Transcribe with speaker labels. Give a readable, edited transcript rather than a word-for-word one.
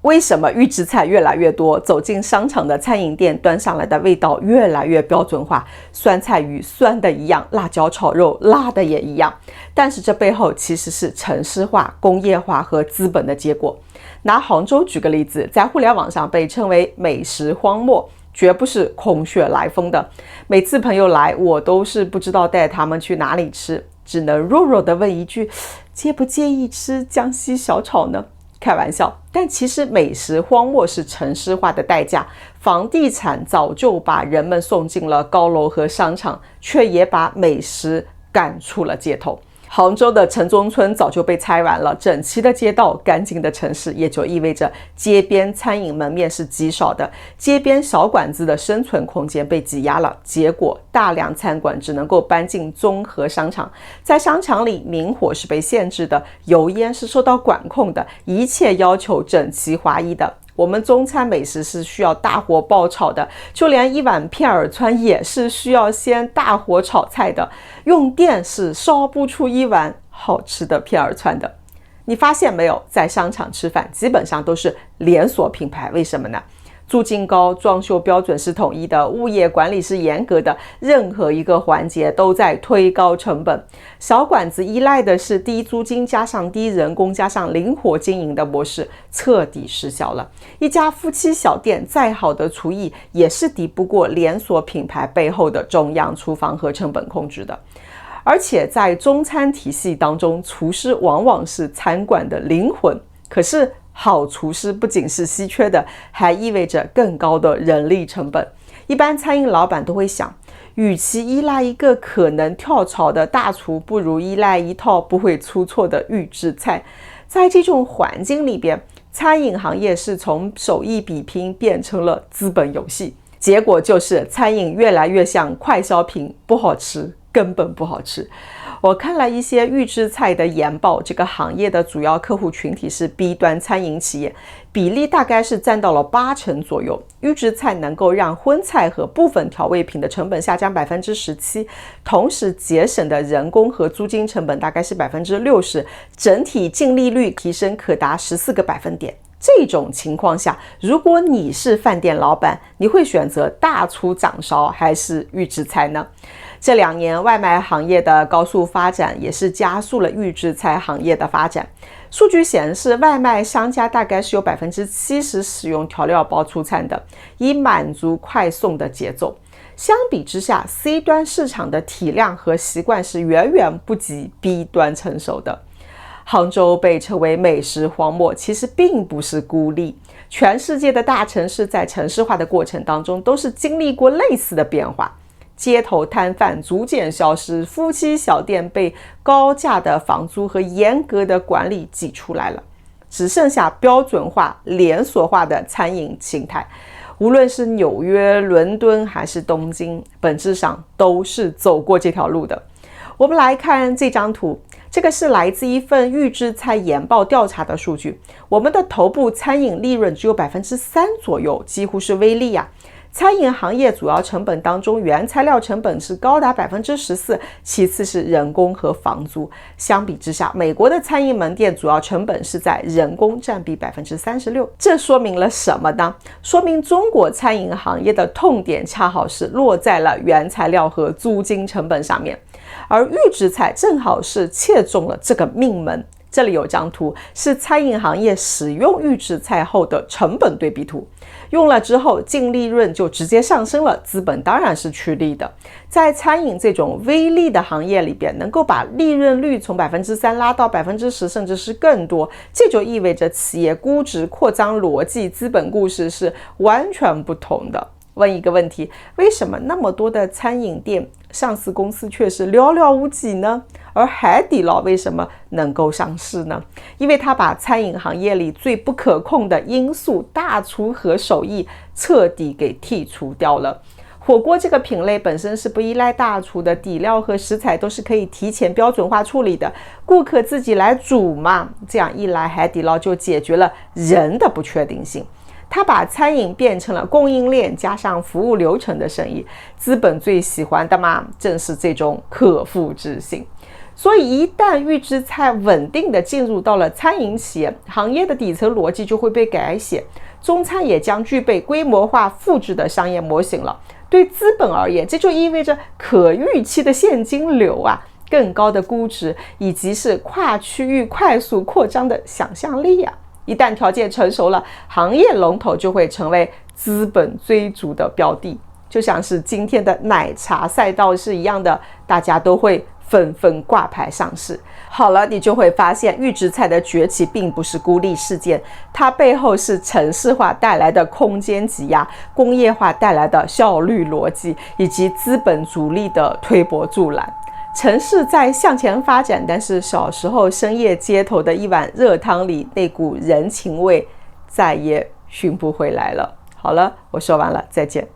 Speaker 1: 为什么预制菜越来越多？走进商场的餐饮店，端上来的味道越来越标准化，酸菜鱼酸的一样，辣椒炒肉辣的也一样。但是这背后其实是城市化、工业化和资本的结果。拿杭州举个例子，在互联网上被称为美食荒漠，绝不是空穴来风的。每次朋友来，我都是不知道带他们去哪里吃，只能弱弱地问一句：介不介意吃江西小炒呢？开玩笑，但其实美食荒漠是城市化的代价。房地产早就把人们送进了高楼和商场，却也把美食赶出了街头。杭州的城中村早就被拆完了，整齐的街道、干净的城市，也就意味着街边餐饮门面是极少的，街边小馆子的生存空间被挤压了。结果，大量餐馆只能够搬进综合商场，在商场里，明火是被限制的，油烟是受到管控的，一切要求整齐划一的。我们中餐美食是需要大火爆炒的，就连一碗片儿川也是需要先大火炒菜的，用电是烧不出一碗好吃的片儿川的。你发现没有，在商场吃饭基本上都是连锁品牌，为什么呢？租金高，装修标准是统一的，物业管理是严格的，任何一个环节都在推高成本。小馆子依赖的是低租金加上低人工加上灵活经营的模式，彻底失效了。一家夫妻小店再好的厨艺也是敌不过连锁品牌背后的中央厨房和成本控制的。而且在中餐体系当中，厨师往往是餐馆的灵魂，可是好厨师不仅是稀缺的，还意味着更高的人力成本。一般餐饮老板都会想，与其依赖一个可能跳槽的大厨，不如依赖一套不会出错的预制菜。在这种环境里边，餐饮行业是从手艺比拼变成了资本游戏，结果就是餐饮越来越像快消品，不好吃，根本不好吃。我看了一些预制菜的研报，这个行业的主要客户群体是 B 端餐饮企业，比例大概是占到了80%左右。预制菜能够让荤菜和部分调味品的成本下降 17%， 同时节省的人工和租金成本大概是 60%， 整体净利率提升可达14个百分点。这种情况下，如果你是饭店老板，你会选择大厨掌勺还是预制菜呢？这2年外卖行业的高速发展也是加速了预制菜行业的发展。数据显示，外卖商家大概是有 70% 使用调料包出餐的，以满足快送的节奏。相比之下， C 端市场的体量和习惯是远远不及 B 端成熟的。杭州被称为美食荒漠，其实并不是孤立。全世界的大城市在城市化的过程当中都是经历过类似的变化。街头摊贩逐渐消失，夫妻小店被高价的房租和严格的管理挤出来了，只剩下标准化、连锁化的餐饮形态。无论是纽约、伦敦还是东京，本质上都是走过这条路的。我们来看这张图，这个是来自一份预制菜研报调查的数据。我们的头部餐饮利润只有 3% 左右，几乎是微利啊。餐饮行业主要成本当中，原材料成本是高达 14%， 其次是人工和房租。相比之下，美国的餐饮门店主要成本是在人工占比 36%。 这说明了什么呢？说明中国餐饮行业的痛点恰好是落在了原材料和租金成本上面，而预制菜正好是切中了这个命门。这里有张图，是餐饮行业使用预制菜后的成本对比图。用了之后，净利润就直接上升了，资本当然是趋利的。在餐饮这种微利的行业里边，能够把利润率从 3% 拉到 10%， 甚至是更多，这就意味着企业估值扩张逻辑、资本故事是完全不同的。问一个问题，为什么那么多的餐饮店上市公司却是寥寥无几呢？而海底捞为什么能够上市呢？因为它把餐饮行业里最不可控的因素大厨和手艺彻底给剔除掉了。火锅这个品类本身是不依赖大厨的，底料和食材都是可以提前标准化处理的，顾客自己来煮嘛。这样一来，海底捞就解决了人的不确定性。他把餐饮变成了供应链加上服务流程的生意，资本最喜欢的嘛，正是这种可复制性。所以一旦预制菜稳定的进入到了餐饮企业，行业的底层逻辑就会被改写，中餐也将具备规模化复制的商业模型了。对资本而言，这就意味着可预期的现金流啊，更高的估值，以及是跨区域快速扩张的想象力啊。一旦条件成熟了，行业龙头就会成为资本追逐的标的，就像是今天的奶茶赛道是一样的，大家都会纷纷挂牌上市。好了，你就会发现预制菜的崛起并不是孤立事件，它背后是城市化带来的空间挤压，工业化带来的效率逻辑，以及资本主力的推波助澜。城市在向前发展，但是小时候深夜街头的一碗热汤里那股人情味再也寻不回来了。好了，我说完了，再见。